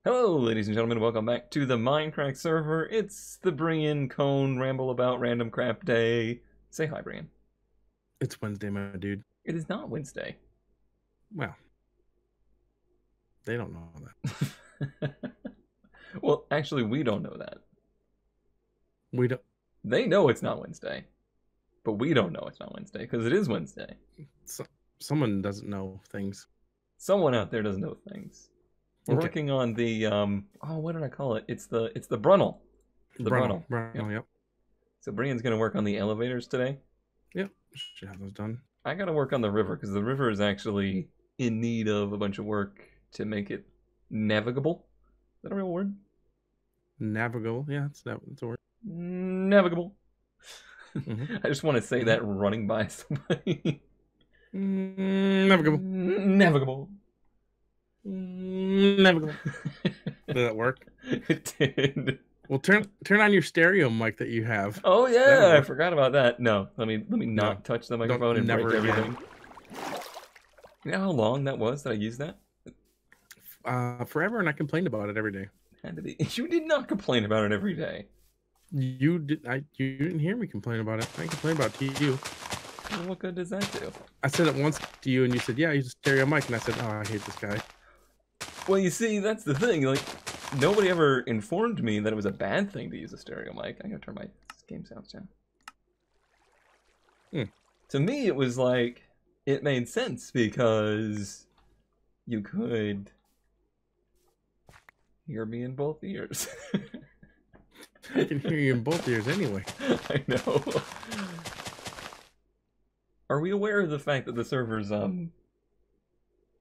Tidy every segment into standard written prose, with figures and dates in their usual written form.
Hello, ladies and gentlemen. Welcome back to the Mindcrack server. It's the Brian Cone Ramble About Random Crap Day. Say hi, Brian. It's Wednesday, my dude. It is not Wednesday. Well, they don't know that. Well, actually, we don't know that. We don't. They know it's not Wednesday, but we don't know it's not Wednesday because it is Wednesday. Someone doesn't know things. Someone out there doesn't know things. We're working on the what did I call it? It's the Brunnel. Brunnel. Yep. So Brian's gonna work on the elevators today. Yep, should have those done. I gotta work on the river because the river is actually in need of a bunch of work to make it navigable. Is that a real word? Navigable, yeah, it's a word. Navigable. I just want to say that running by somebody. Navigable. Navigable. Navigable. Did that work? It did. Well, turn on your stereo mic that you have. Oh yeah, I forgot about that. No, let me not touch the microphone and break everything. You know how long that was that I used that? Forever, and I complained about it every day. Had to be. You did not complain about it every day. You did. You didn't hear me complain about it. I complained about it to you. Well, what good does that do? I said it once to you, and you said, "Yeah, use a stereo mic," and I said, "Oh, I hate this guy." Well, you see, that's the thing. Like, nobody ever informed me that it was a bad thing to use a stereo mic. I gotta turn my game sounds down. To me, it was like, it made sense because you could hear me in both ears. I can hear you in both ears anyway. I know. Are we aware of the fact that the server's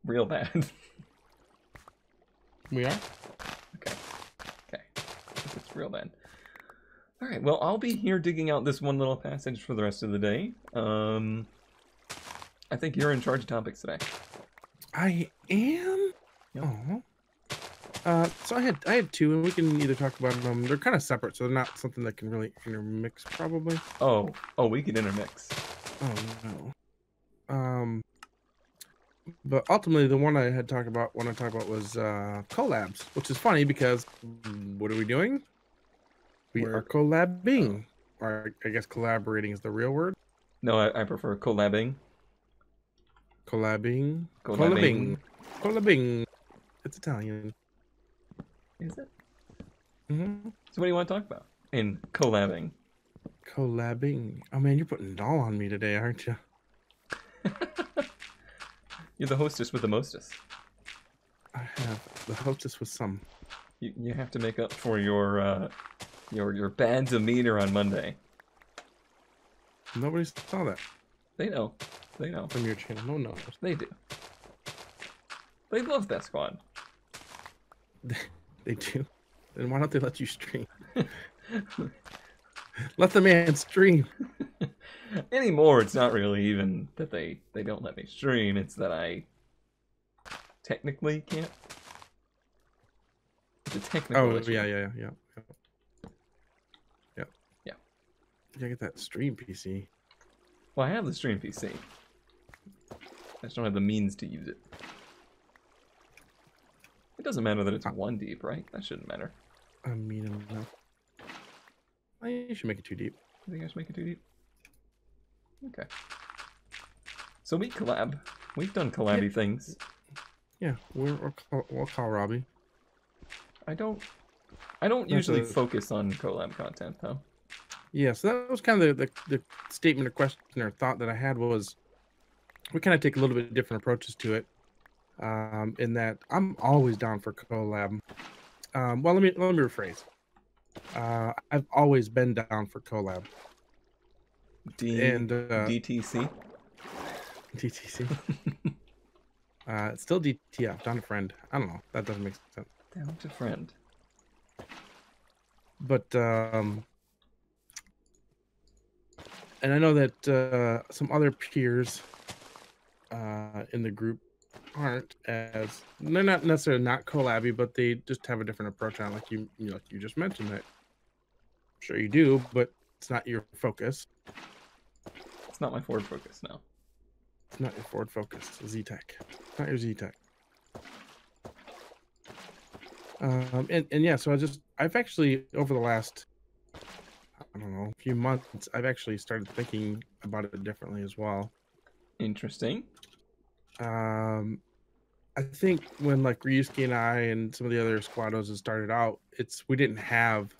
real bad? We are? Okay. It's real bad. Alright, well, I'll be here digging out this one little passage for the rest of the day. I think you're in charge of topics today. I am? Yep. Oh. So I had two, and we can either talk about them. They're kind of separate, so they're not something that can really intermix, probably. Oh, we can intermix. Oh, no. But ultimately, the one I had talked about, was collabs, which is funny because what are we doing? We are collabing. Or I guess collaborating is the real word. No, I prefer collabing. Collabing. It's Italian. Is it? Mm-hmm. So what do you want to talk about in collabing? Collabing. Oh man, you're putting it all on me today, aren't you? You're the hostess with the mostest. I have the hostess with some. You have to make up for your bad demeanor on Monday. Nobody saw that. They know. They know. From your channel. No one knows. They do. They love that squad. They do. Then why don't they let you stream? Let the man stream. Anymore, it's not really even that they don't let me stream. It's that I technically can't. It's a technical issue. Yeah. You gotta get that stream PC. Well, I have the stream PC. I just don't have the means to use it. It doesn't matter that it's 1 deep, right? That shouldn't matter. I mean enough. You should make it 2 deep. You think I should make it 2 deep? Okay. So we collab. We've done collabby things. Yeah, we'll call Robbie. I don't usually focus on collab content though. Yeah, so that was kind of the statement or question or thought that I had was we kind of take a little bit different approaches to it. In that I'm always down for collab. Well, let me rephrase. I've always been down for collab. DTC? DTC. It's still DTF, down to friend. I don't know. That doesn't make sense. Down to friend. But, and I know that some other peers in the group aren't as, they're not necessarily not collabby, but they just have a different approach on it. Like you just mentioned that. I'm sure you do, but it's not your focus. It's not my forward focus, no. It's not your forward focus. Z-Tech. Not your Z-Tech. And yeah, so I've actually over the last, I don't know, few months, I've actually started thinking about it differently as well. Interesting. Um, I think when like Ryusuke and I and some of the other squados had started out, we didn't have,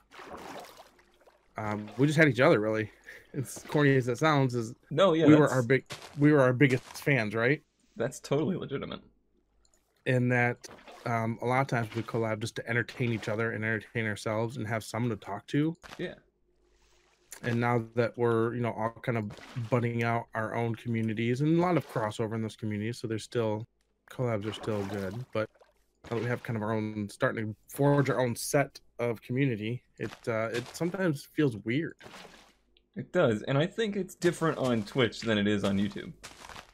we just had each other really. As corny as that sounds, is No, yeah, we were our big, we were our biggest fans, right? that's totally legitimate. And that a lot of times we collab just to entertain each other and entertain ourselves and have someone to talk to. Yeah. And now that we're, you know, all kind of budding out our own communities and a lot of crossover in those communities, so there's still collabs are still good, but now that we have kind of our own, starting to forge our own set of community, it sometimes feels weird. It does, and I think it's different on Twitch than it is on YouTube.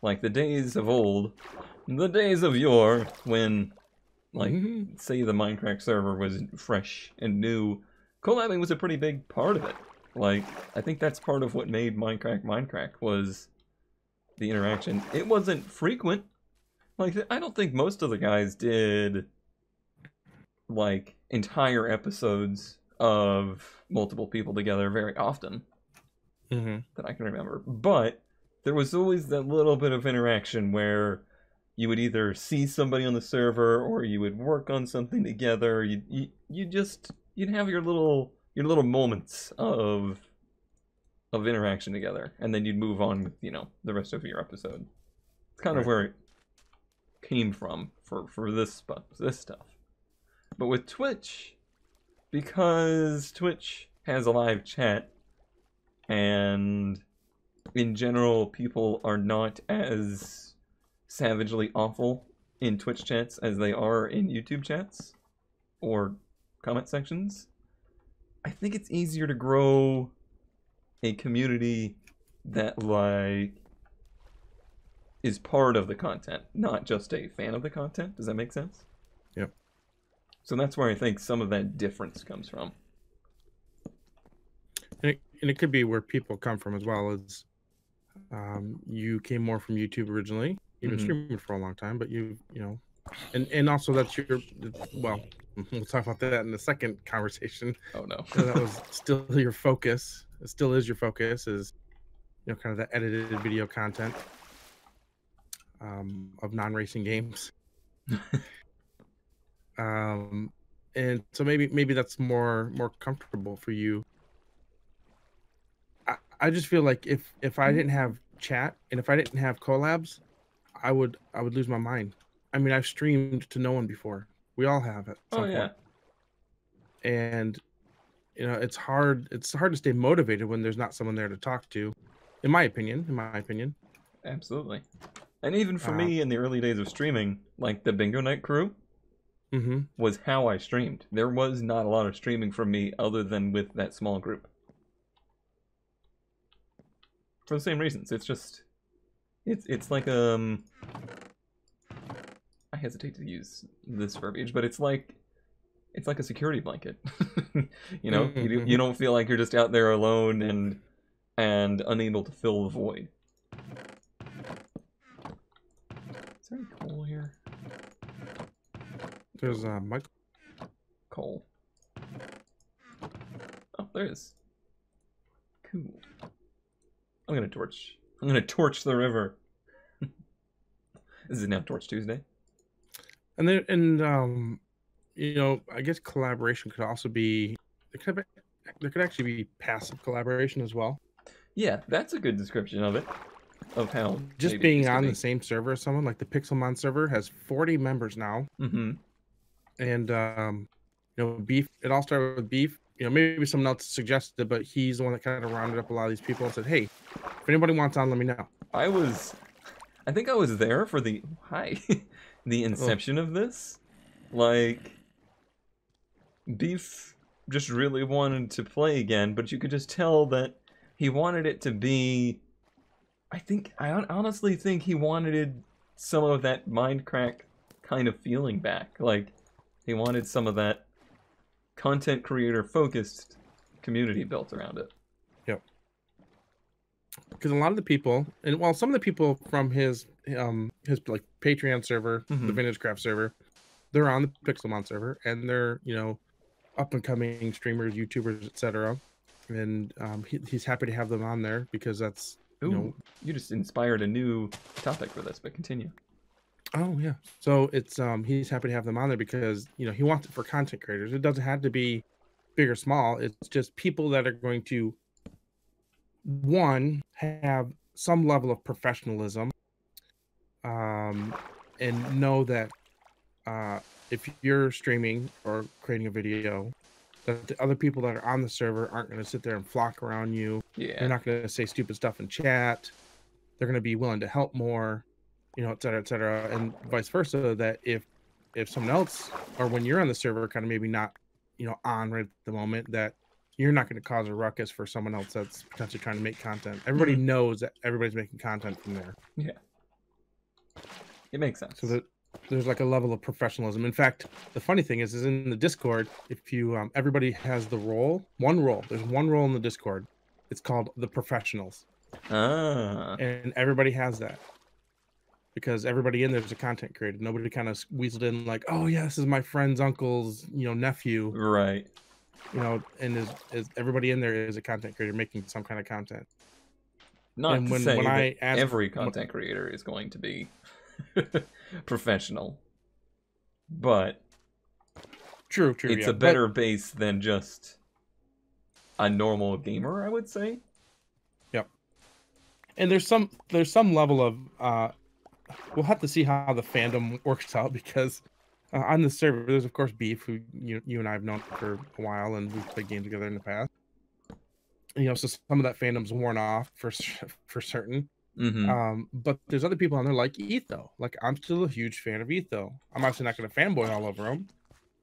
Like the days of old, the days of yore, when, like, say the Mindcrack server was fresh and new, collabing was a pretty big part of it. Like, I think that's part of what made Mindcrack was the interaction. It wasn't frequent. Like, I don't think most of the guys did, like, entire episodes of multiple people together very often that I can remember. But there was always that little bit of interaction where you would either see somebody on the server or you would work on something together. You'd have your little moments of interaction together, and then you'd move on with, you know, the rest of your episode. It's kind of where it came from for this stuff. But with Twitch, because Twitch has a live chat, and in general people are not as savagely awful in Twitch chats as they are in YouTube chats or comment sections, I think it's easier to grow a community that, like, is part of the content, not just a fan of the content. Does that make sense? Yep. So that's where I think some of that difference comes from. And it could be where people come from as well. As you came more from YouTube originally. You've been streaming for a long time, but you know, and also that's your, well, we'll talk about that in the second conversation. Oh no. That was still your focus. It still is your focus, is, you know, kind of the edited video content of non-racing games. And so maybe that's more comfortable for you. I just feel like if I didn't have chat and if I didn't have collabs, I would lose my mind. I mean, I've streamed to no one before. We all have at some point. And you know, it's hard to stay motivated when there's not someone there to talk to, in my opinion. Absolutely. And even for me in the early days of streaming, like the Bingo Night crew was how I streamed. There was not a lot of streaming from me other than with that small group. For the same reasons. It's just, it's like, I hesitate to use this verbiage, but it's like a security blanket. You know, you don't feel like you're just out there alone and unable to fill the void. Is there any coal here? There's Michael. Coal. Oh, there is. Cool. I'm gonna torch the river. This is now Torch Tuesday. And you know, I guess collaboration could also be, there could actually be passive collaboration as well. Yeah, that's a good description of it. Of how just being on the same server as someone, like the Pixelmon server has 40 members now. And you know, Beef, it all started with Beef. You know, maybe someone else suggested it, but he's the one that kind of rounded up a lot of these people and said, hey, if anybody wants on, let me know. I think I was there for the the inception of this. Like, Beef just really wanted to play again, but you could just tell that he wanted it to be, I honestly think he wanted some of that Mindcrack kind of feeling back. Like, he wanted some of that content creator focused community built around it. Yep. Because a lot of the people, and well, some of the people from his like Patreon server, the Vintage Craft server, they're on the Pixelmon server, and they're, you know, up and coming streamers, YouTubers, etc. And he's happy to have them on there because that's, you know. Ooh, you just inspired a new topic for this, but continue. Oh yeah. So it's he's happy to have them on there because, you know, he wants it for content creators. It doesn't have to be big or small. It's just people that are going to, one, have some level of professionalism, and know that if you're streaming or creating a video, that the other people that are on the server aren't going to sit there and flock around you. Yeah. They're not going to say stupid stuff in chat. They're going to be willing to help more, you know, et cetera, and vice versa. That if someone else, or when you're on the server, kind of maybe not, you know, on right at the moment, that you're not going to cause a ruckus for someone else that's potentially trying to make content. Everybody knows that everybody's making content from there. Yeah. It makes sense. So that there's like a level of professionalism. In fact, the funny thing is in the Discord, if you everybody has the role, one role. There's one role in the Discord. It's called the professionals. Ah. And everybody has that. Because everybody in there is a content creator. Nobody kind of weaseled in like, oh yeah, this is my friend's uncle's, you know, nephew. Right. You know, and is everybody in there is a content creator making some kind of content. Not and to when say I that every content creator is going to be professional, but true. It's a better base than just a normal gamer, I would say. Yep. And there's some level of we'll have to see how the fandom works out because on the server there's of course Beef, who you and I have known for a while, and we've played games together in the past. You know, so some of that fandom's worn off for certain. But there's other people on there like Etho. Like, I'm still a huge fan of Etho. I'm obviously not going to fanboy all over him,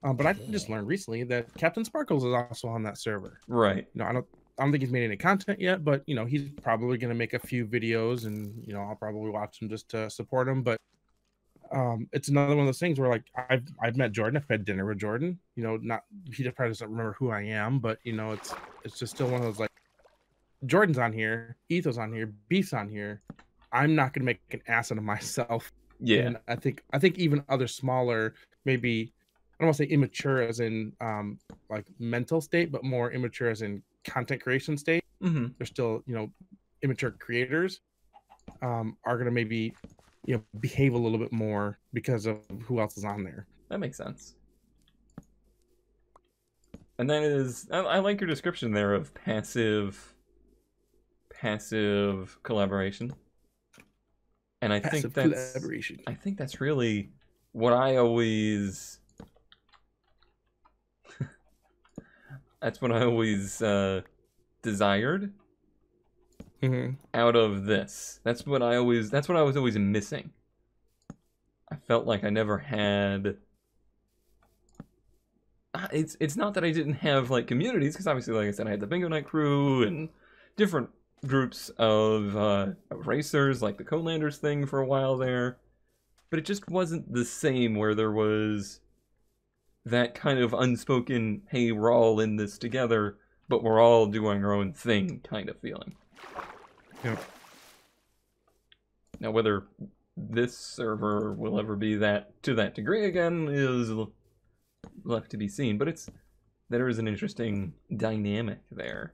but I just learned recently that Captain Sparkles is also on that server. Right. You know, I don't think he's made any content yet, but you know, he's probably going to make a few videos, and you know, I'll probably watch him just to support him. But it's another one of those things where like I've met Jordan, I've had dinner with Jordan. You know, not he probably doesn't remember who I am, but you know, it's just still one of those like. Jordan's on here, Etho's on here, Beef's on here. I'm not going to make an ass out of myself. Yeah. And I think even other smaller, maybe I don't want to say immature as in like mental state, but more immature as in content creation state. They're still, you know, immature creators are going to maybe, you know, behave a little bit more because of who else is on there. That makes sense. And that is, I like your description there of passive collaboration, and I think that's really what I always desired out of this. That's what I was always missing. I felt like I never had. It's not that I didn't have like communities, because obviously, like I said, I had the Bingo Night crew and different groups of racers, like the Colanders thing for a while there, but it just wasn't the same where there was that kind of unspoken, hey, we're all in this together, but we're all doing our own thing kind of feeling. Yep. Now, whether this server will ever be that to that degree again is left to be seen, but there is an interesting dynamic there.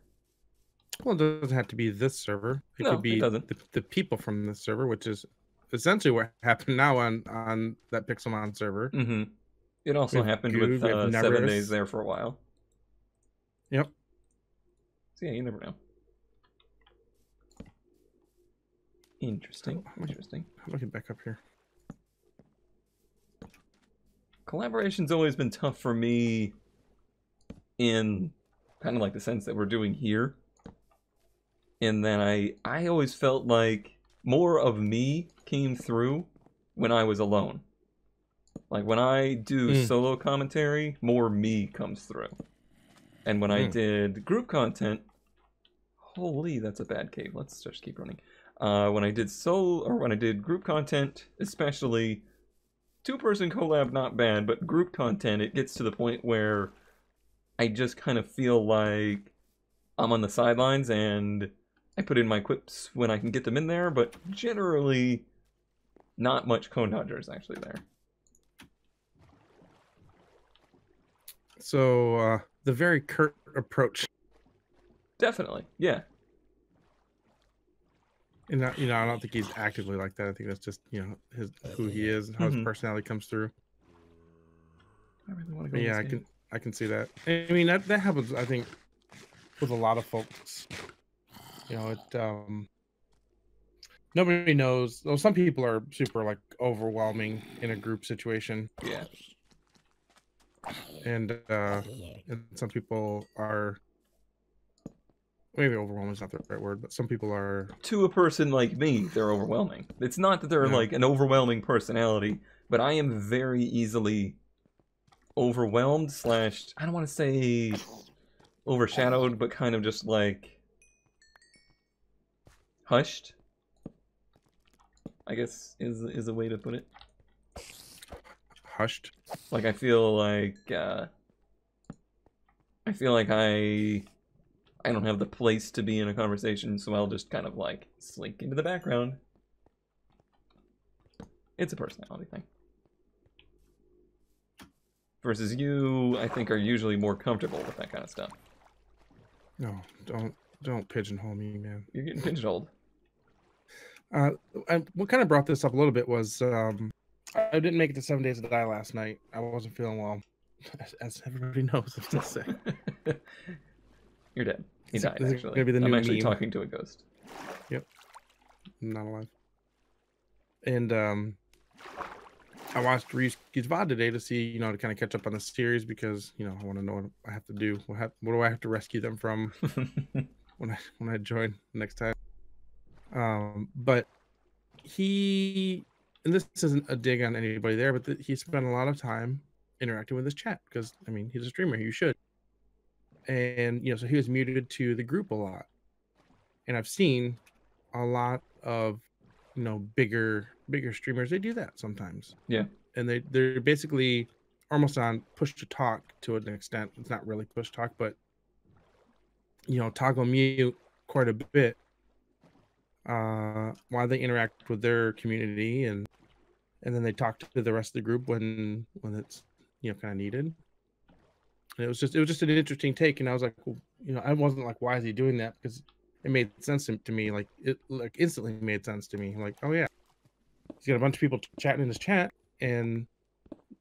Well, it doesn't have to be this server. It could be the people from this server, which is essentially what happened now on that Pixelmon server. It also happened with 7 Days there for a while. Yep. So yeah, you never know. Interesting. How do I get back up here? Collaboration's always been tough for me in kind of like the sense that we're doing here. And then I always felt like more of me came through when I was alone. Like when I do solo commentary, more me comes through. And when I did group content, holy, that's a bad cave. Let's just keep running. When I did group content, especially 2-person collab, not bad, but group content, it gets to the point where I just kind of feel like I'm on the sidelines and I put in my quips when I can get them in there, but generally not much cone dodgers actually there. So the very curt approach, Definitely, yeah. and I don't think he's actively like that. I think that's just who he is and how his personality comes through. I really want to go. But in yeah, this I can see that. I mean that happens. I think with a lot of folks. Nobody knows. Well, some people are super like overwhelming in a group situation. Yeah. And some people are, maybe overwhelming is not the right word, but some people are. To a person like me, they're overwhelming. It's not that they're like an overwhelming personality, but I am very easily overwhelmed / I don't want to say overshadowed, but kind of just like hushed, I guess is a way to put it. Hushed. Like I feel like I don't have the place to be in a conversation, so I'll just kind of like slink into the background. It's a personality thing. Versus you, I think, are usually more comfortable with that kind of stuff. No, don't pigeonhole me, man. You're getting pigeonholed. And what kind of brought this up a little bit was I didn't make it to 7 Days to Die last night. I wasn't feeling well, as everybody knows. I'm still sick. You're dead. He died, This is actually. gonna be the I'm new actually meme. talking to a ghost. Yep. I'm not alive. And I watched Ryusuke's VOD today to see, to kind of catch up on the series because, I want to know what I have to do. What do I have to rescue them from when I join next time? But and this isn't a dig on anybody there, but he spent a lot of time interacting with his chat because, I mean, he's a streamer. You should. And, so he was muted to the group a lot. And I've seen a lot of, bigger streamers. They do that sometimes. Yeah. And they're basically almost on push to talk to an extent. It's not really push talk, but, toggle mute quite a bit while they interact with their community and then they talk to the rest of the group when it's kind of needed. And it was just an interesting take, and I was like, well, I wasn't like, why is he doing that? Because it made sense to me. Like it instantly made sense to me. I'm like, oh yeah, he's got a bunch of people chatting in his chat, and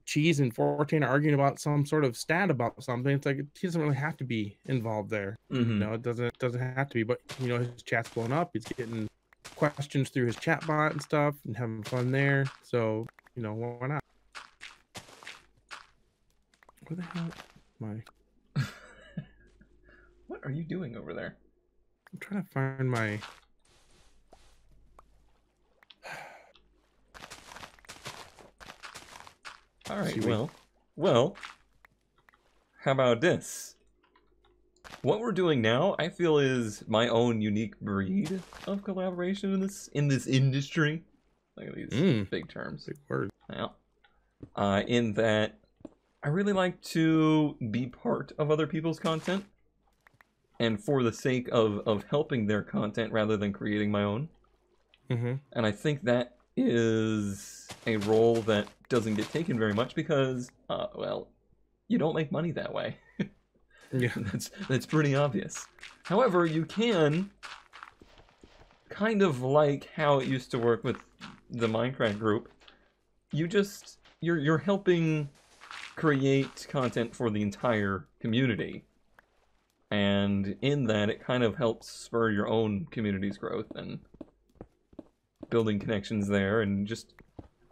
Cheese and 14 are arguing about some sort of stat about something. It's like he doesn't really have to be involved there. It doesn't have to be. But his chat's blowing up. He's getting questions through his chat bot and stuff, and having fun there. So why not? Where the hell am I? What are you doing over there? I'm trying to find my. All right, well, how about this? What we're doing now, I feel, is my own unique breed of collaboration in this industry. Look at these big terms. Big words. Yeah. In that, I really like to be part of other people's content, and for the sake of helping their content rather than creating my own. And I think that is a role that doesn't get taken very much because, well, you don't make money that way. Yeah, that's pretty obvious. However, you can, kind of like how it used to work with the Mindcrack group, you're helping create content for the entire community. And in that, it kind of helps spur your own community's growth and building connections there. And just,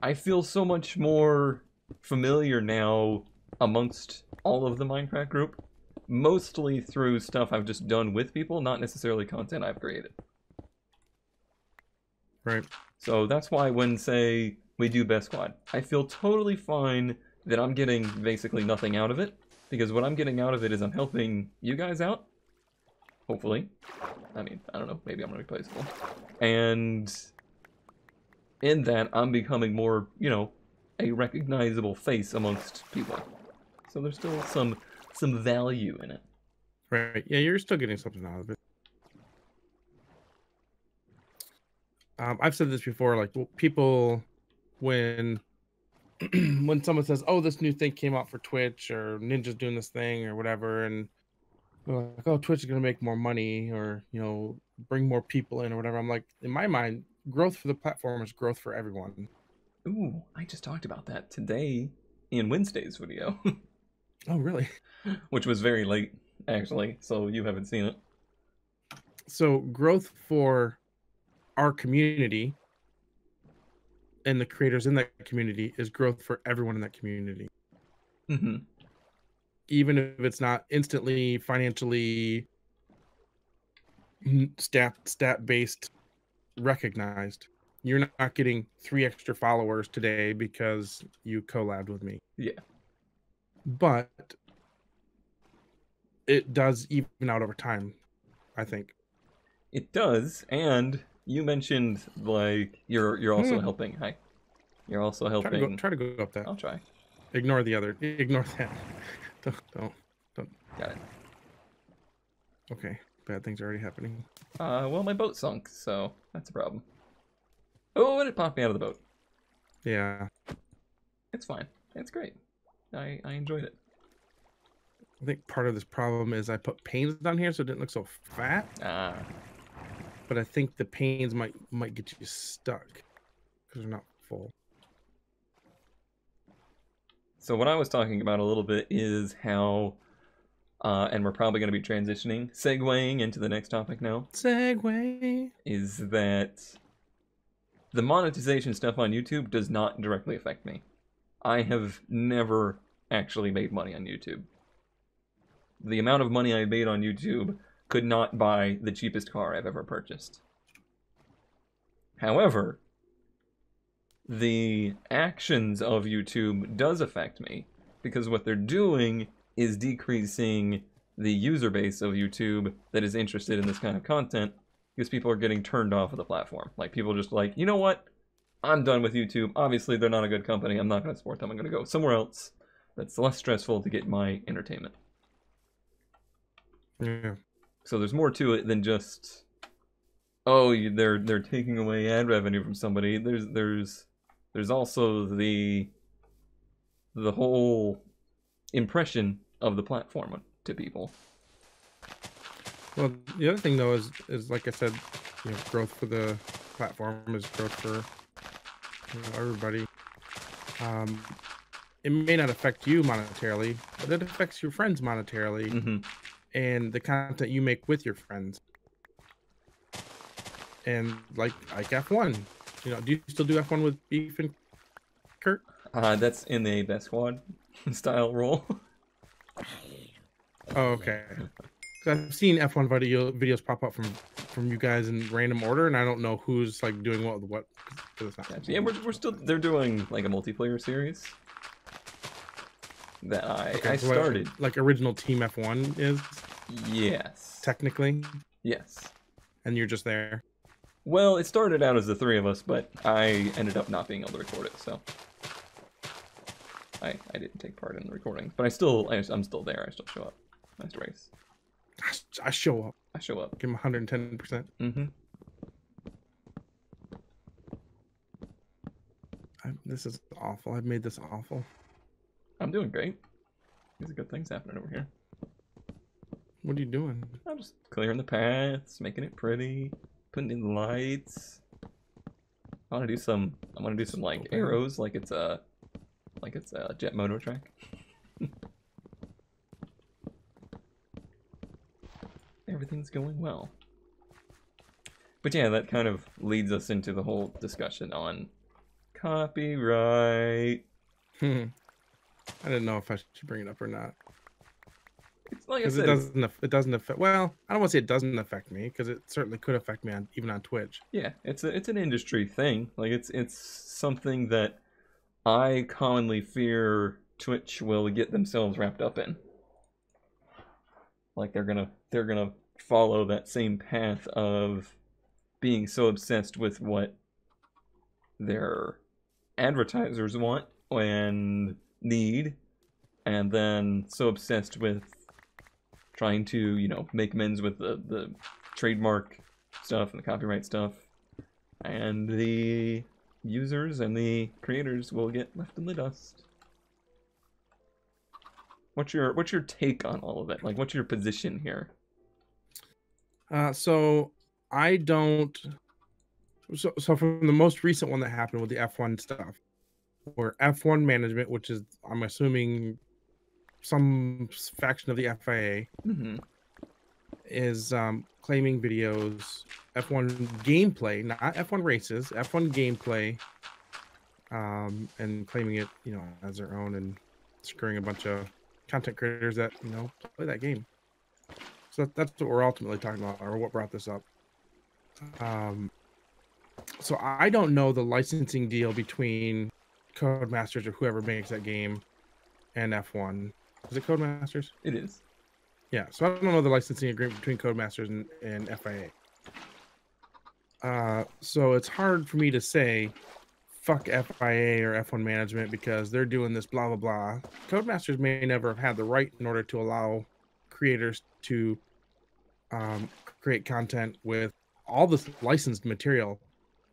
I feel so much more familiar now amongst all of the Mindcrack group. Mostly through stuff I've just done with people, not necessarily content I've created. Right. So that's why when, say, we do Best Squad, I feel totally fine that I'm getting basically nothing out of it. Because what I'm getting out of it is I'm helping you guys out. Hopefully. I mean, I don't know. Maybe I'm replaceable. And in that, I'm becoming more, a recognizable face amongst people. So there's still some value in it. Right. Yeah, you're still getting something out of it. I've said this before, like people when when someone says, "Oh, this new thing came out for Twitch," or Ninja's doing this thing or whatever, and they're like, "Oh, Twitch is gonna make more money," or bring more people in or whatever. I'm like, in my mind, growth for the platform is growth for everyone. Ooh, I just talked about that today in Wednesday's video, Oh, really? which was very late, actually, so you haven't seen it. So growth for our community and the creators in that community is growth for everyone in that community. Mm-hmm. Even if it's not instantly financially stat based recognized. You're not getting 3 extra followers today because you collabed with me. Yeah. But it does even out over time, I think. It does, and you mentioned like you're also helping. Hi. You're also helping. Try to go up that. I'll try. Ignore the other. Ignore that. Don't. Got it. Okay. Bad things are already happening. Well, my boat sunk, so that's a problem. Oh, and it popped me out of the boat. Yeah. It's fine. It's great. I enjoyed it. I think part of this problem is I put panes down here so it didn't look so fat. Ah. But I think the panes might get you stuck because they're not full. So what I was talking about a little bit is how, and we're probably going to be segueing into the next topic now. Segue. Is that the monetization stuff on YouTube does not directly affect me. I have never actually made money on YouTube. The amount of money I made on YouTube could not buy the cheapest car I've ever purchased. However, the actions of YouTube does affect me, because what they're doing is decreasing the user base of YouTube that is interested in this kind of content, because people are getting turned off of the platform. Like, people are just like, you know what? I'm done with YouTube. Obviously, they're not a good company. I'm not going to support them. I'm going to go somewhere else that's less stressful to get my entertainment. Yeah. So there's more to it than just, oh, they're taking away ad revenue from somebody. There's also the whole impression of the platform to people. Well, the other thing though is like I said, growth for the platform is growth for everybody. It may not affect you monetarily, but it affects your friends monetarily, and the content you make with your friends. And like F1, do you still do F1 with Beef and Kurt? That's in the Best Squad style role. Oh, okay. I've seen F1 videos pop up from you guys in random order, and I don't know who's like doing what with what. It's not Yeah, we're still, they're doing like a multiplayer series that I started. Like original Team F1 is? Yes. Technically? Yes. And you're just there? Well, it started out as the 3 of us, but I ended up not being able to record it, so I didn't take part in the recording. But I'm still there. I still show up. Nice race. I show up. I show up. Give him 110%. This is awful. I've made this awful. I'm doing great. These are good things happening over here. What are you doing? I'm just clearing the paths, making it pretty, putting in the lights. I want to do some like arrows, like it's a jet moto track. Everything's going well. But yeah, that kind of leads us into the whole discussion on copyright. I didn't know if I should bring it up or not. It's like I said, it doesn't affect. Well, I don't want to say it doesn't affect me, because it certainly could affect me even on Twitch. Yeah, it's an industry thing. Like it's something that I commonly fear Twitch will get themselves wrapped up in. Like they're gonna follow that same path of being so obsessed with what their advertisers want and need, and then so obsessed with trying to, make amends with the trademark stuff and the copyright stuff and the users and the creators will get left in the dust. What's your take on all of it? Like, what's your position here? So I don't. So from the most recent one that happened with the F1 stuff, or F1 management, which is I'm assuming some faction of the FIA, Mm-hmm. is claiming videos, F1 gameplay, not F1 races, F1 gameplay, and claiming it, as their own, and screwing a bunch of content creators that play that game. So that's what we're ultimately talking about, or what brought this up. So I don't know the licensing deal between Codemasters or whoever makes that game and F1. Is it Codemasters? It is. Yeah, so I don't know the licensing agreement between Codemasters and FIA. So it's hard for me to say fuck FIA or F1 management because they're doing this blah, blah, blah. Codemasters may never have had the right in order to allow creators to create content with all this licensed material,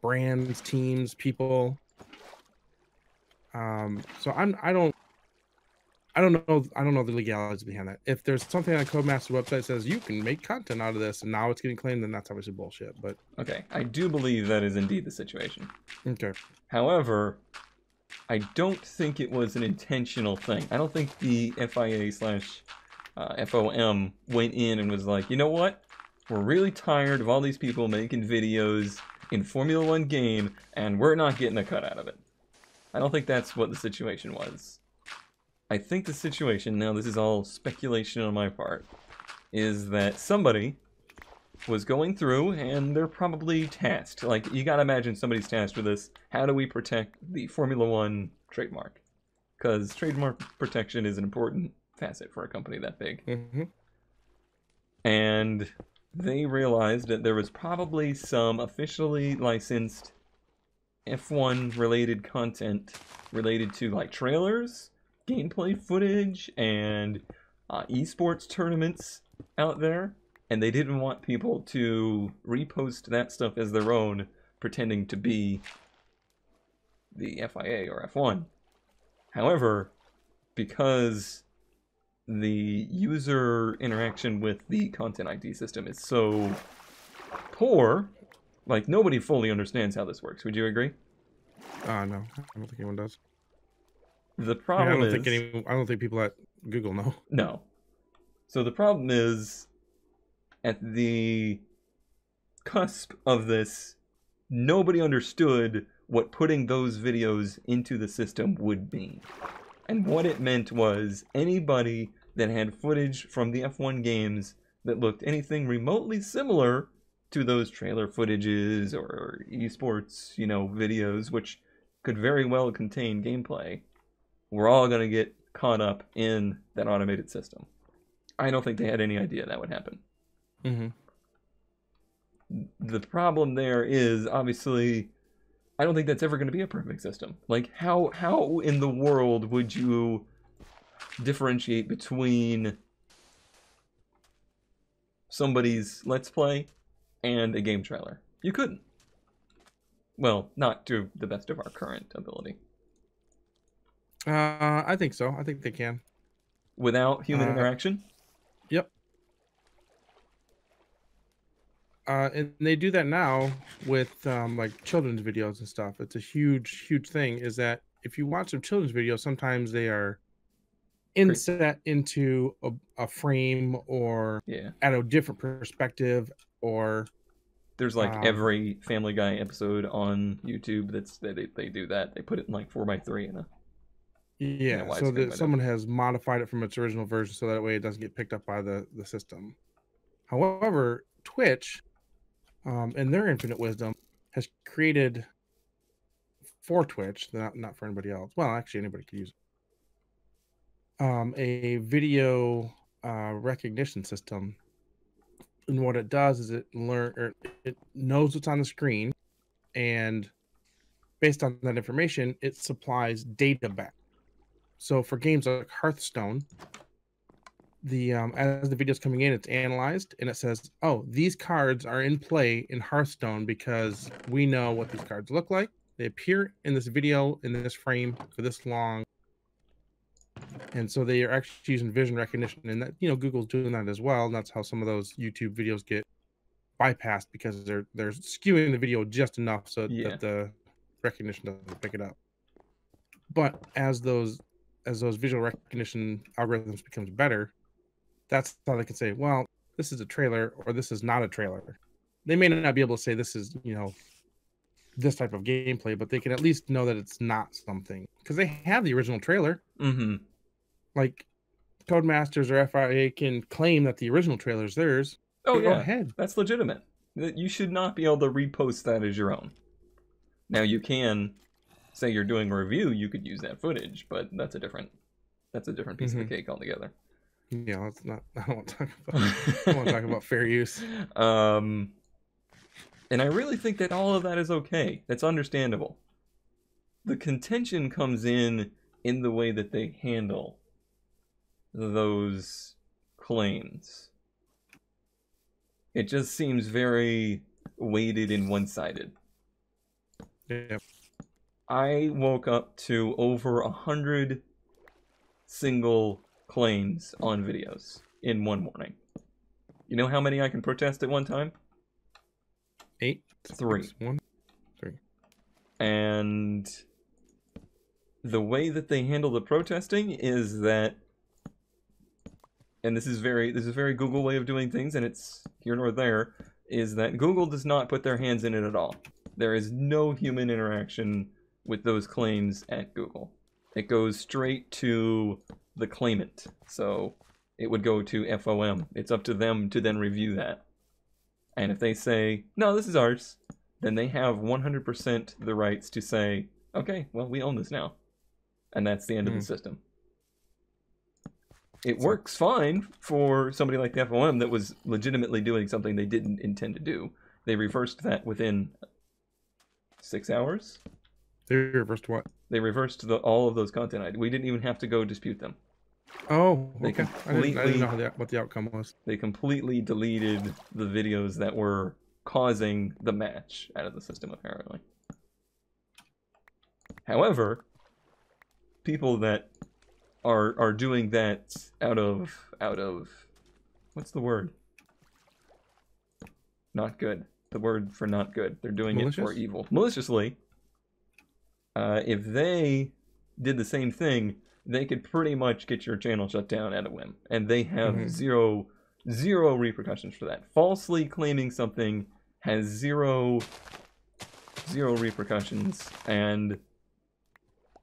brands, teams, people. So I don't know the legalities behind that. If there's something on Codemaster's website that says you can make content out of this and now it's getting claimed, then that's obviously bullshit. But okay, I do believe that is indeed the situation. Okay. However, I don't think it was an intentional thing. I don't think the FIA/FOM went in and was like, you know what? We're really tired of all these people making videos in Formula One game, and we're not getting a cut out of it. I don't think that's what the situation was. I think the situation, now this is all speculation on my part, is that somebody was going through and they're probably tasked. Like, you gotta imagine somebody's tasked with this. How do we protect the Formula One trademark? Because trademark protection is an important facet for a company that big. Mm-hmm. And they realized that there was probably some officially licensed F1 related content related to like trailers, gameplay footage, and esports tournaments out there, and they didn't want people to repost that stuff as their own, pretending to be the FIA or F1. However, because the user interaction with the content ID system is so poor, like nobody fully understands how this works. Would you agree? No, I don't think anyone does. The problem is, I don't think people at Google know. No. So the problem is, at the cusp of this, nobody understood what putting those videos into the system would mean. And what it meant was anybody that had footage from the F1 games that looked anything remotely similar to those trailer footages or esports, videos, which could very well contain gameplay, we're all going to get caught up in that automated system. I don't think they had any idea that would happen. Mm-hmm. The problem there is, obviously, I don't think that's ever going to be a perfect system. Like, how in the world would you differentiate between somebody's Let's Play and a game trailer? You couldn't. Well, not to the best of our current ability. I think so. I think they can. Without human interaction? Yep. And they do that now with like children's videos and stuff. It's a huge, huge thing. Is that if you watch some children's videos, sometimes they are inset into a frame or at a different perspective, or there's like every Family Guy episode on YouTube they do that. They put it in like 4:3 in a so that someone has modified it from its original version so that way it doesn't get picked up by the system. However, Twitch, in their infinite wisdom, has created for Twitch, not for anybody else. Well, actually, anybody could use it. A video recognition system, and what it does is it knows what's on the screen, and based on that information, it supplies data back. So for games like Hearthstone, as the video's coming in, it's analyzed and it says, oh, these cards are in play in Hearthstone because we know what these cards look like They appear in this video in this frame for this long, and so they are actually using vision recognition, and that Google's doing that as well. And that's how some of those YouTube videos get bypassed because they're skewing the video just enough so Yeah. that the recognition doesn't pick it up. But as those visual recognition algorithms becomes better, that's how they can say, well, this is a trailer or this is not a trailer. They may not be able to say this is, this type of gameplay, but they can at least know that it's not something because they have the original trailer. Mm-hmm. Like Codemasters or FIA can claim that the original trailer is theirs. Oh, Go yeah. ahead. That's legitimate. You should not be able to repost that as your own. Now, you can say you're doing a review, you could use that footage, but that's a different piece of the cake altogether. Yeah, let's not. I don't want to talk about. I want to talk about fair use. And I really think that all of that is okay. That's understandable. The contention comes in the way that they handle those claims. It just seems very weighted and one-sided. Yeah. I woke up to over 100 single claims on videos in one morning. You know how many I can protest at one time? 8, 3. 6, 1, 3. And the way that they handle the protesting is that, and this is very Google way of doing things, and it's here nor there, is that Google does not put their hands in it at all. There is no human interaction with those claims at Google. It goes straight to the claimant. So it would go to FOM. It's up to them to then review that. And if they say, no, this is ours, then they have 100% the rights to say, okay, well, we own this now. And that's the end of the system. It works fine for somebody like the FOM that was legitimately doing something they didn't intend to do. They reversed that within 6 hours. They reversed what? They reversed all of those content items. We didn't even have to go dispute them. Oh, They okay. I didn't know what the outcome was. They completely deleted the videos that were causing the match out of the system, apparently. However, people that are doing that out of what's the word? Not good. The word for not good. They're doing Malicious? it for evil. Maliciously. If they did the same thing, they could pretty much get your channel shut down at a whim. And they have zero repercussions for that. Falsely claiming something has zero repercussions, and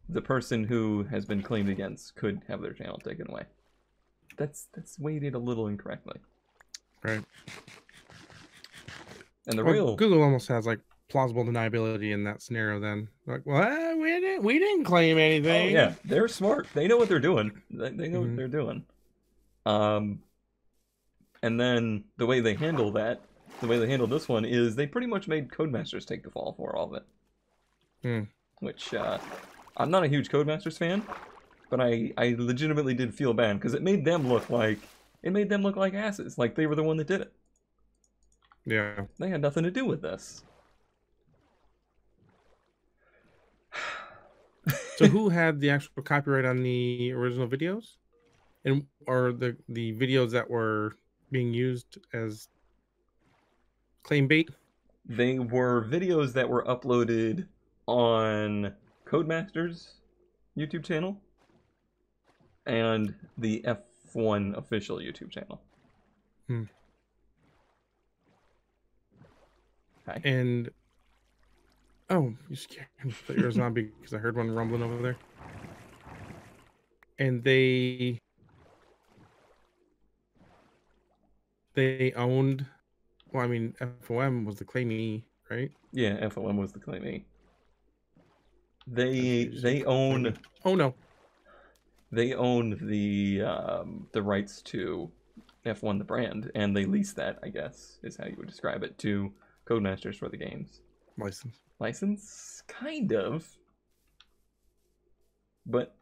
the person who has been claimed against could have their channel taken away. That's weighted a little incorrectly. Right. And Google almost has like plausible deniability in that scenario then. Like, well, we didn't claim anything. Oh, yeah, they're smart. They know what they're doing. They know what they're doing. And then the way they handle that, the way they handle this one is they pretty much made Codemasters take the fall for all of it. Which, I'm not a huge Codemasters fan, but I legitimately did feel bad because it made them look like asses. Like they were the one that did it. Yeah. They had nothing to do with this. So who had the actual copyright on the original videos? Or the videos that were being used as claim bait? They were videos that were uploaded on Codemasters YouTube channel and the F1 official YouTube channel. Hi. And oh, you scared me. I thought you were a zombie because I heard one rumbling over there. And they owned. Well, I mean, FOM was the claimee, right? Yeah, FOM was the claimee. They own. Oh no. They own the rights to F1 the brand, and they lease that, I guess, is how you would describe it, to Codemasters for the games. License? Kind of. But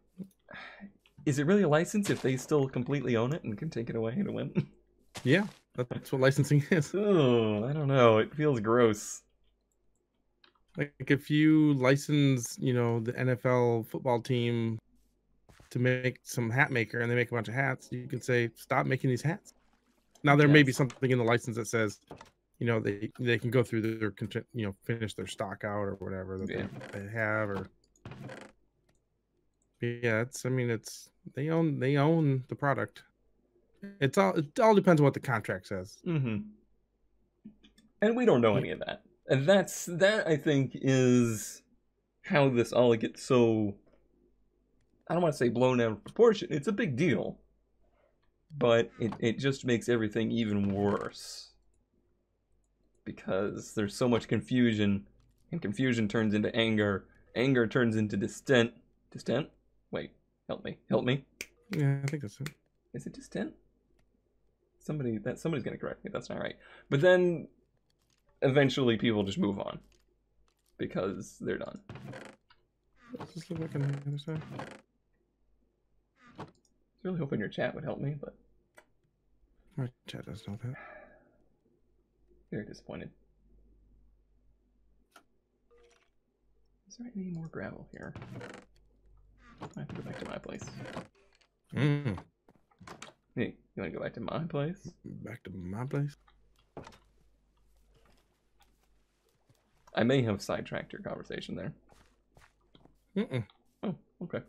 is it really a license if they still completely own it and can take it away in a whim? Yeah, that's what licensing is. Oh, I don't know. It feels gross. Like if you license, the NFL football team to make some hat maker and they make a bunch of hats, you can say, stop making these hats. Now there may be Yes. something in the license that says, they can go through their finish their stock out or whatever that Yeah. they have, or yeah, it's they own the product. It all depends on what the contract says. Mm-hmm. And we don't know any of that. And that I think is how this all gets so, I don't want to say blown out of proportion. It's a big deal. But it just makes everything even worse. Because there's so much confusion, and confusion turns into anger. Anger turns into dissent. Dissent? Wait, help me. Help me. Yeah, I think that's it. Is it dissent? Somebody's gonna correct me. That's not right. But then eventually people just move on because they're done. Does this look like on the other side? I was really hoping your chat would help me, but My chat doesn't know that. very disappointed. Is there any more gravel here? I have to go back to my place. Mm. Hey, you want to go back to my place? Back to my place. I may have sidetracked your conversation there. Mm-mm. Oh, okay.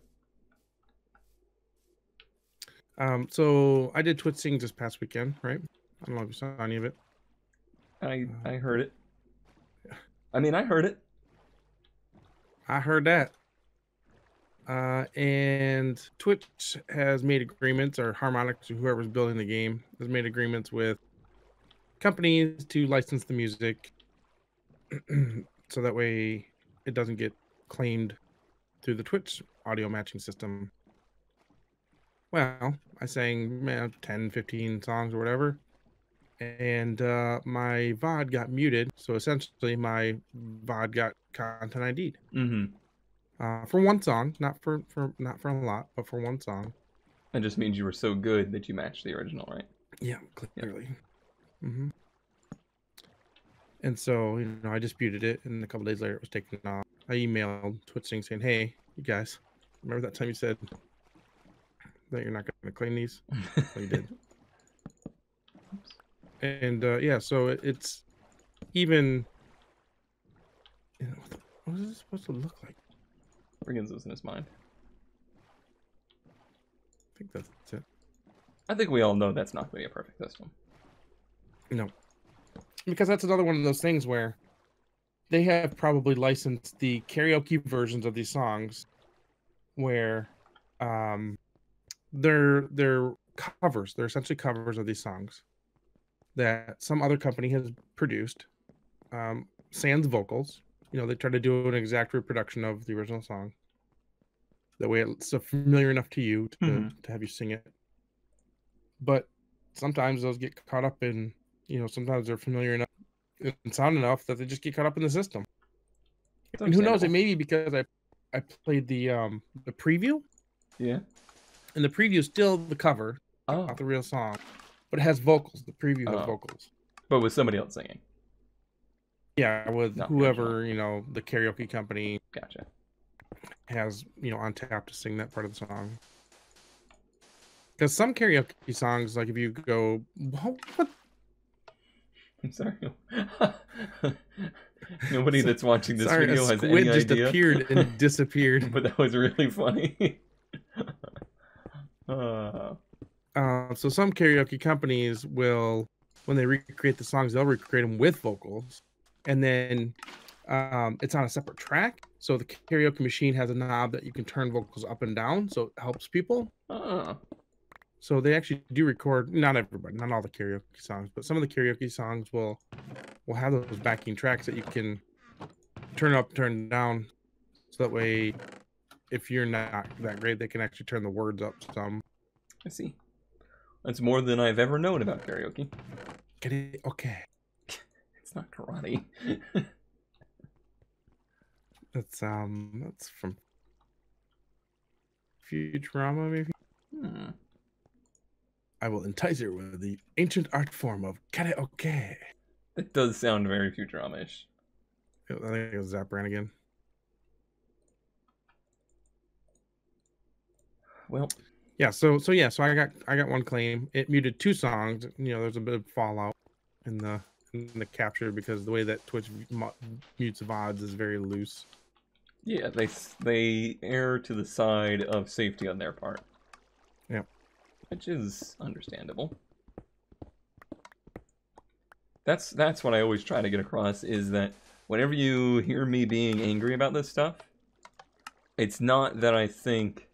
So I did Twitch Sings this past weekend, right? I don't know if you saw any of it. I heard it. I mean, I heard it. I heard that. And Twitch has made agreements, or Harmonix, or whoever's building the game, has made agreements with companies to license the music, so that way it doesn't get claimed through the Twitch audio matching system. Well, I sang 10, 15 songs or whatever, and my VOD got muted, so essentially my VOD got content ID'd. For one song, not for a lot, but for one song. That just means you were so good that you matched the original, right? Yeah, clearly. Mm-hmm. And so, I disputed it, and a couple days later, it was taken off. I emailed Twitch saying, "Hey, you guys, remember that time you said that you're not going to claim these?" Well, you did. And yeah, so it's even. What is this supposed to look like? Riggins was in his mind. I think that's it. I think we all know that's not going to be a perfect system. No. Because that's another one of those things where they have probably licensed the karaoke versions of these songs where they're covers. They're essentially covers of these songs that some other company has produced. Sans vocals. They try to do an exact reproduction of the original song. That way it's familiar enough to you to have you sing it. But sometimes those get caught up in, sometimes they're familiar enough and sound enough that they just get caught up in the system. And who knows, it may be because I played the preview. Yeah. And the preview is still the cover, not the real song. But it has vocals. The preview has vocals. But with somebody else singing. Yeah, with whoever, the karaoke company Gotcha. has, on tap to sing that part of the song. Because some karaoke songs, like if you go, what? I'm sorry. Nobody that's watching this Sorry, video a has squid any just idea. appeared and disappeared. But that was really funny. So some karaoke companies will, when they recreate the songs, they'll recreate them with vocals. And then it's on a separate track. So the karaoke machine has a knob that you can turn vocals up and down. So it helps people. So they actually do record, not everybody, not all the karaoke songs, but some of the karaoke songs will have those backing tracks that you can turn up, turn down. So that way, if you're not that great, they can actually turn the words up some. I see. That's more than I've ever known about karaoke. Get it? Okay. It's not karate. That's from Futurama, maybe? I will entice her with the ancient art form of karaoke. It does sound very Futurama-ish. I think it was Zap Brannigan. Well, yeah. So I got one claim. It muted 2 songs. There's a bit of fallout in the capture because the way that Twitch mutes VODs is very loose. yeah, they err to the side of safety on their part. Yeah. Which is understandable. That's what I always try to get across, is that whenever you hear me being angry about this stuff, it's not that I think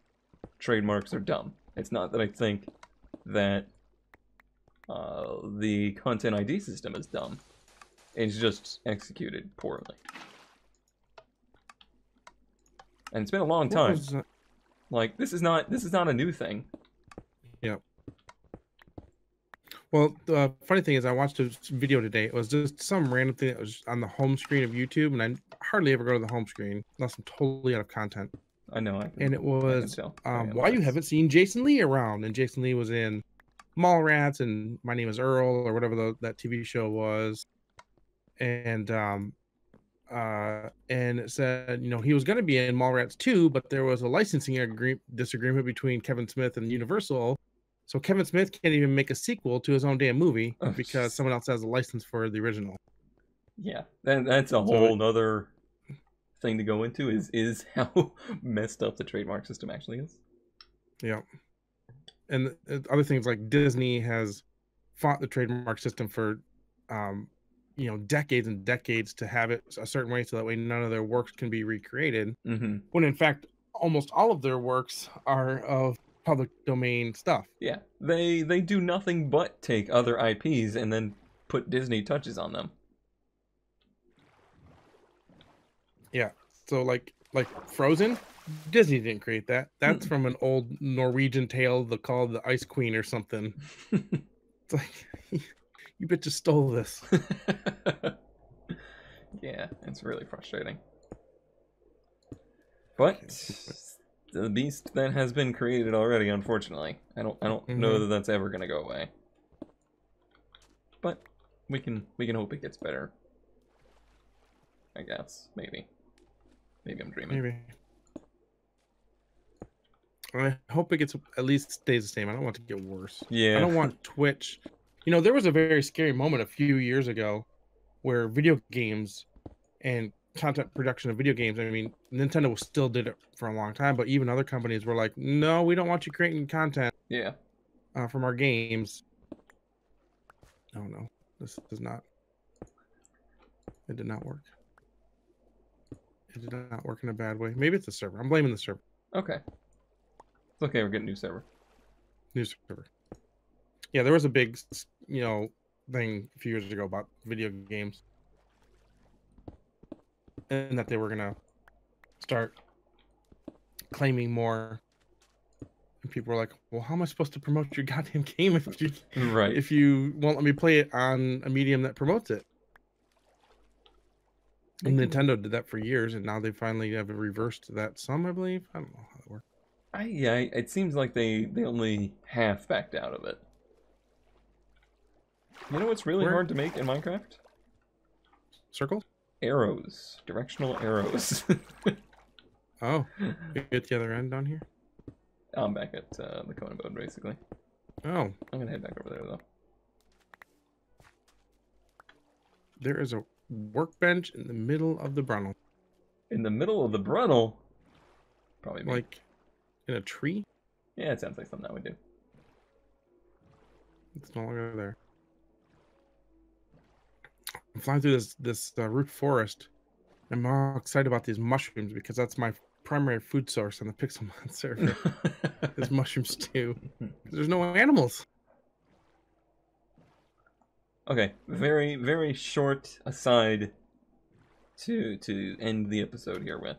trademarks are dumb. It's not that I think that the content ID system is dumb. It's just executed poorly. And it's been a long time. Like, this is not a new thing. Yeah. Well, the funny thing is, I watched a video today. It was just some random thing that was on the home screen of YouTube, and I hardly ever go to the home screen unless I'm totally out of content. I know. And it was why you haven't seen Jason Lee around, and Jason Lee was in Mallrats and My Name Is Earl or whatever that TV show was, and it said he was going to be in Mallrats 2, but there was a licensing disagreement between Kevin Smith and Universal. So Kevin Smith can't even make a sequel to his own damn movie because someone else has a license for the original. Yeah, that's a whole nother thing to go into, is how messed up the trademark system actually is. Yeah. And other things like Disney has fought the trademark system for decades and decades to have it a certain way so that way none of their works can be recreated. Mm-hmm. When in fact almost all of their works are of public domain stuff. Yeah, they do nothing but take other IPs and then put Disney touches on them. Yeah, so like Frozen, Disney didn't create that. That's from an old Norwegian tale called the Ice Queen or something. It's like, you bitches stole this. Yeah, it's really frustrating. But the beast that has been created already, unfortunately. I don't know that that's ever gonna go away. But we can hope it gets better. I guess. Maybe I'm dreaming. Maybe. I hope it gets at least stays the same. I don't want it to get worse. Yeah. I don't want Twitch. There was a very scary moment a few years ago where video games and content production of video games, I mean, Nintendo still did it for a long time, but even other companies were like, no, we don't want you creating content from our games. No, this does not. It did not work. It did not work in a bad way. Maybe it's the server. I'm blaming the server. Okay. It's okay, we're getting a new server. New server. Yeah, there was a big, thing a few years ago about video games. And that they were going to start claiming more. And people were like, well, how am I supposed to promote your goddamn game if you won't let me play it on a medium that promotes it? And Nintendo did that for years, and now they finally have reversed that some, I believe. I don't know how that works. Yeah, it seems like they only half backed out of it. You know what's really hard to make in Minecraft? Circles? Arrows. Directional arrows. Oh, you get the other end down here? I'm back at the Conan boat, basically. Oh. I'm gonna head back over there, though. There is a workbench in the middle of the Brunnel. In the middle of the Brunnel? Probably me. Like in a tree? Yeah, it sounds like something I would do. It's no longer there. I'm flying through this root forest. I'm all excited about these mushrooms because that's my primary food source on the Pixelmon server. Is mushroom stew. There's no animals. Okay, very, very short aside to end the episode here with.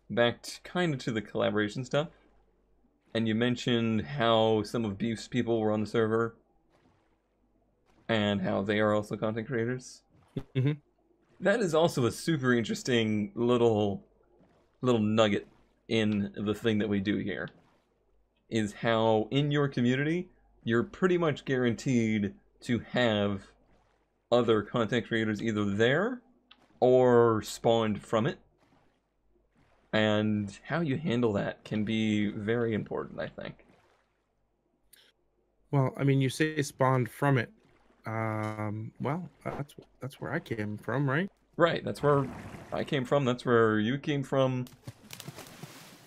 Back kind of to the collaboration stuff. And you mentioned how some of Beef's people were on the server. And how they are also content creators. That is also a super interesting little nugget in the thing that we do here. Is how in your community, you're pretty much guaranteed to have other content creators either there or spawned from it. And how you handle that can be very important, I think. Well, I mean, you say spawned from it. Well, that's where I came from, right? Right, that's where I came from, that's where you came from,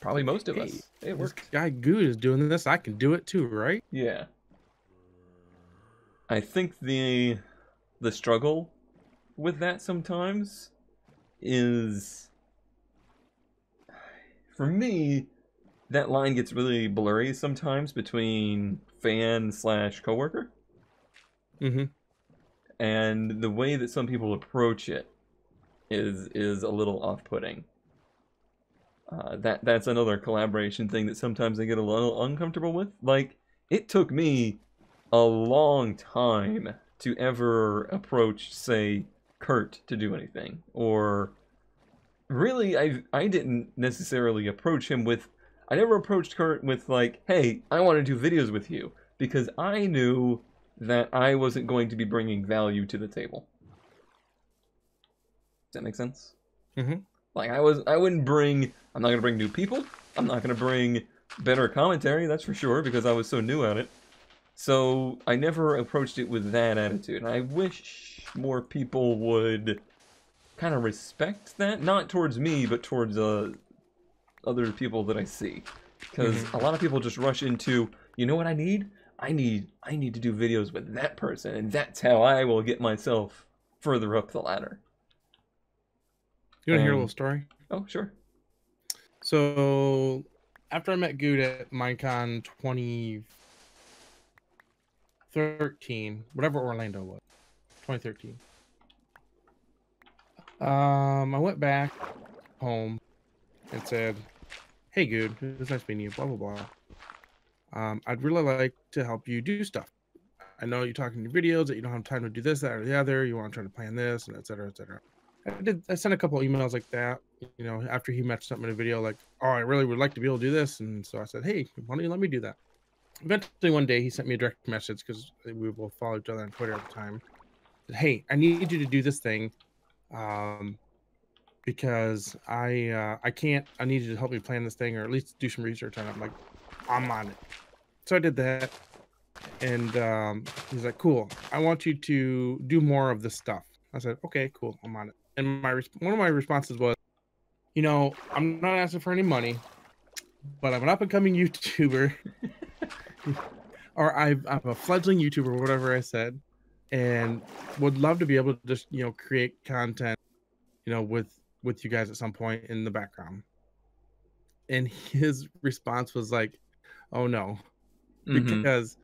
probably most of Hey, us. It this worked. guy Good is doing this. I can do it too, right? Yeah. I think the struggle with that sometimes is, for me, that line gets really blurry sometimes between fan slash coworker, Mm-hmm. and the way that some people approach it is a little off-putting. That's another collaboration thing that sometimes I get a little uncomfortable with. Like, it took me a long time to ever approach, say, Kurt to do anything, or really, I didn't necessarily approach him with. I never approached Kurt with like, "Hey, I want to do videos with you," because I knew that I wasn't going to be bringing value to the table. Does that make sense? Mm-hmm. Like I wouldn't bring. I'm not gonna bring new people. I'm not gonna bring better commentary. That's for sure because I was so new at it. So I never approached it with that attitude. And I wish more people would kind of respect that, not towards me, but towards other people that I see, because a Mm-hmm. lot of people just rush into, you know what I need? I need to do videos with that person, and that's how I will get myself further up the ladder. You want to hear a little And story? oh, sure. So, after I met Good at Minecon 2013, whatever Orlando was, 2013. I went back home and said, "Hey, Good, it was nice meeting you. Blah blah blah. I'd really like to help you do stuff. I know you're talking in your videos that you don't have time to do this, that, or the other. You want to try to plan this, and et cetera, et cetera." I sent a couple of emails like that, you know, after he mentioned something in a video, like, "Oh, I really would like to be able to do this." And so I said, "Hey, why don't you let me do that?" Eventually, one day, he sent me a direct message because we both followed each other on Twitter at the time. Said, "Hey, I need you to do this thing, um, because I can't. I need you to help me plan this thing, or at least do some research on it." I'm like, "I'm on it." So I did that, and he's like, "Cool. I want you to do more of this stuff." I said, "Okay, cool. I'm on it." And one of my responses was, "You know, I'm not asking for any money, but I'm an up and coming YouTuber, or I'm a fledgling YouTuber, whatever I said, and would love to be able to just, you know, create content, you know, with you guys at some point in the background." And his response was like, "Oh no," Mm-hmm. because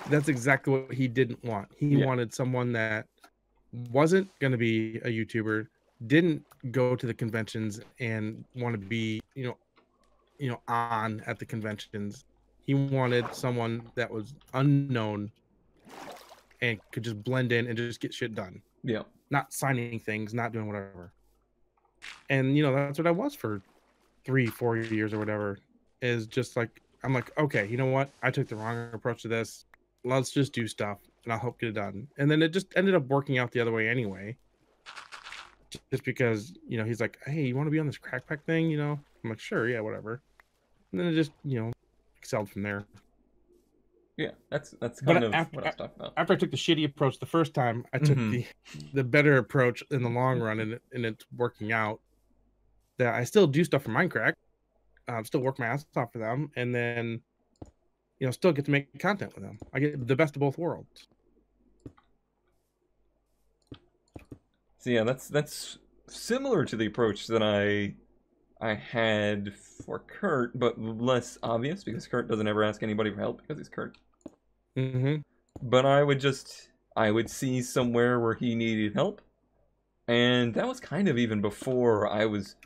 that's exactly what he didn't want. He Yeah. wanted someone that wasn't going to be a YouTuber, didn't go to the conventions and want to be, on at the conventions. He wanted someone that was unknown and could just blend in and just get shit done, Yeah. not signing things, not doing whatever. And that's what I was for 3-4 years or whatever. Is just like, I'm like, okay, you know what? I took the wrong approach to this. Let's just do stuff and I'll help get it done. And then it just ended up working out the other way anyway. Just because, he's like, "Hey, you want to be on this crack pack thing?" I'm like, "Sure, yeah, whatever." And then it just, excelled from there. Yeah. That's kind But of what I was talking about. after I took the shitty approach the first time, I took Mm-hmm. the better approach in the long run, and it's working out. That I still do stuff for Mindcrack, still work my ass off for them, and then still get to make content with them. I get the best of both worlds. So yeah, that's similar to the approach that I had for Kurt, but less obvious because Kurt doesn't ever ask anybody for help because he's Kurt. Mm-hmm. But I would see somewhere where he needed help, and that was kind of even before I was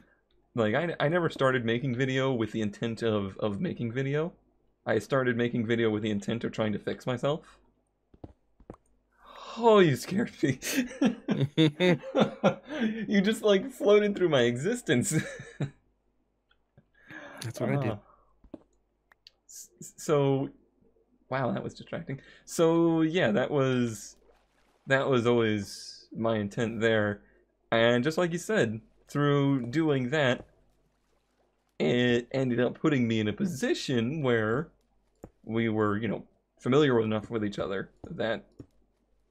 like I never started making video with the intent of making video. I started making video with the intent of trying to fix myself. Oh, you scared me. You just like floated through my existence. That's what I uh, did. so wow, that was distracting. So yeah, that was always my intent there. And just like you said, through doing that, it ended up putting me in a position where we were, familiar enough with each other that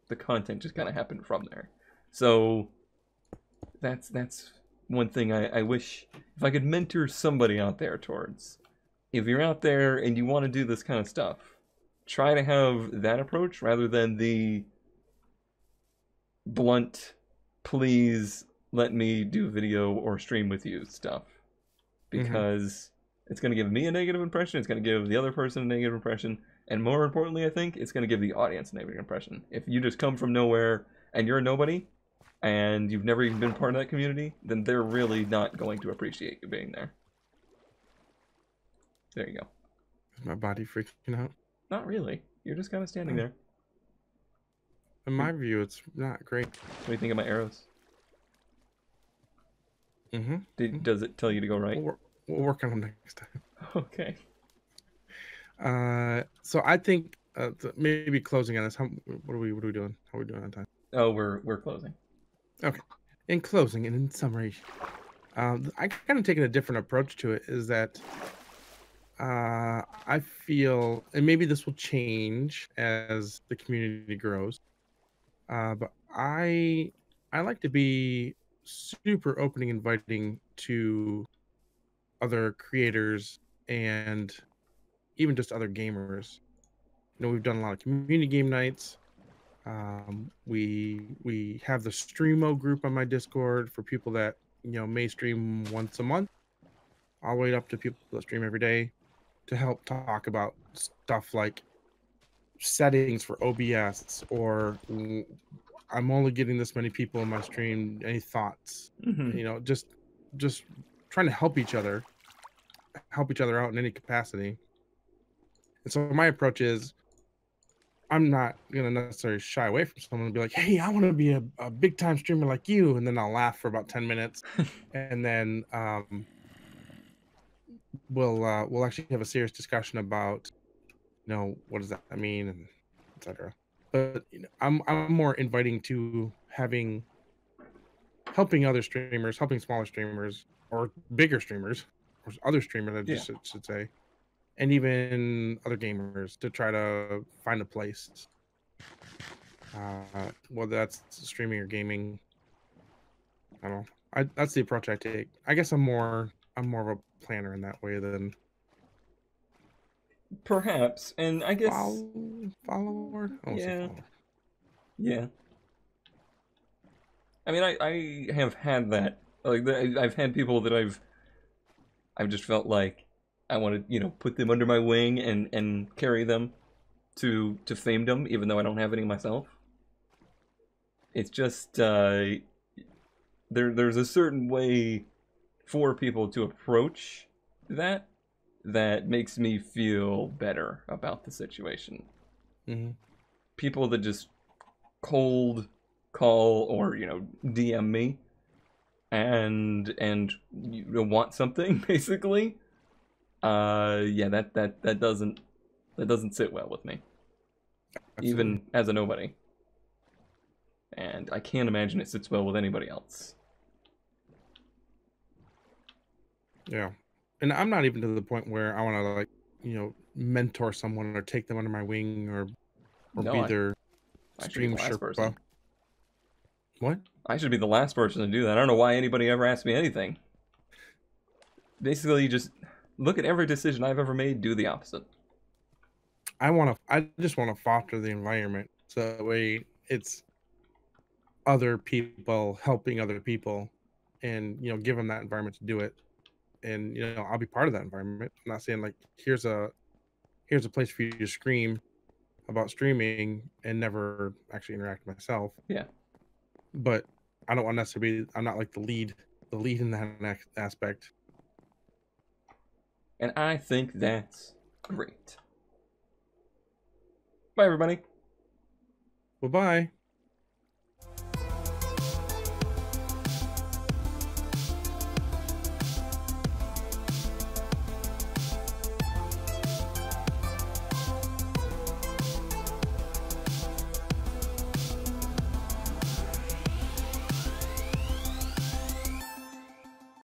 the content just kind of happened from there. So that's one thing I wish if I could mentor somebody out there towards. If you're out there and you want to do this kind of stuff, try to have that approach rather than the blunt, please let me do video or stream with you stuff. Because it's going to give me a negative impression, it's going to give the other person a negative impression, and more importantly, I think, it's going to give the audience a negative impression. If you just come from nowhere and you're a nobody, and you've never even been part of that community, then they're really not going to appreciate you being there. There you go. Is my body freaking out? Not really. You're just kind of standing there. In my view, it's not great. What do you think of my arrows? Does it tell you to go right? We'll work on them next time. Okay. So I think maybe closing on this. What are we doing? How are we doing on time? Oh, we're closing. Okay. In closing and in summary, I kind of taken a different approach to it. Is that I feel, and maybe this will change as the community grows. But I like to be super opening, inviting to other creators and even just other gamers. We've done a lot of community game nights. We have the Streamo group on my Discord for people that may stream once a month, all the way up to people that stream every day, to help talk about stuff like settings for OBS, or I'm only getting this many people in my stream. Any thoughts? Just trying to help each other out in any capacity. And so my approach is, I'm not gonna necessarily shy away from someone and be like, "Hey, I want to be a big time streamer like you," and then I'll laugh for about 10 minutes, and then we'll actually have a serious discussion about, what does that mean, and etc. But I'm more inviting to helping other streamers, helping smaller streamers or bigger streamers, or other streamers, I just should say, and even other gamers, to try to find a place, whether that's streaming or gaming. I don't know. That's the approach I take. I guess I'm more of a planner in that way than perhaps. And I guess follower. Yeah. I mean, I have had that. Like, I've had people that I've just felt like I want to, put them under my wing and carry them to famedom, even though I don't have any myself. It's just there's a certain way for people to approach that makes me feel better about the situation. People that just cold call or DM me and want something, basically. That doesn't sit well with me. Absolutely. Even as a nobody. And I can't imagine it sits well with anybody else. Yeah. And I'm not even to the point where I want to mentor someone or take them under my wing or be their stream Sherpa. What? I should be the last person to do that. I don't know why anybody ever asked me anything. Basically, just look at every decision I've ever made, do the opposite. I just want to foster the environment, so that way it's other people helping other people, and give them that environment to do it. And I'll be part of that environment. I'm not saying like here's a place for you to scream about streaming and never actually interact with myself. Yeah. But I don't want necessarily. I'm not like the lead in that aspect. And I think that's great. Bye, everybody. Bye-bye.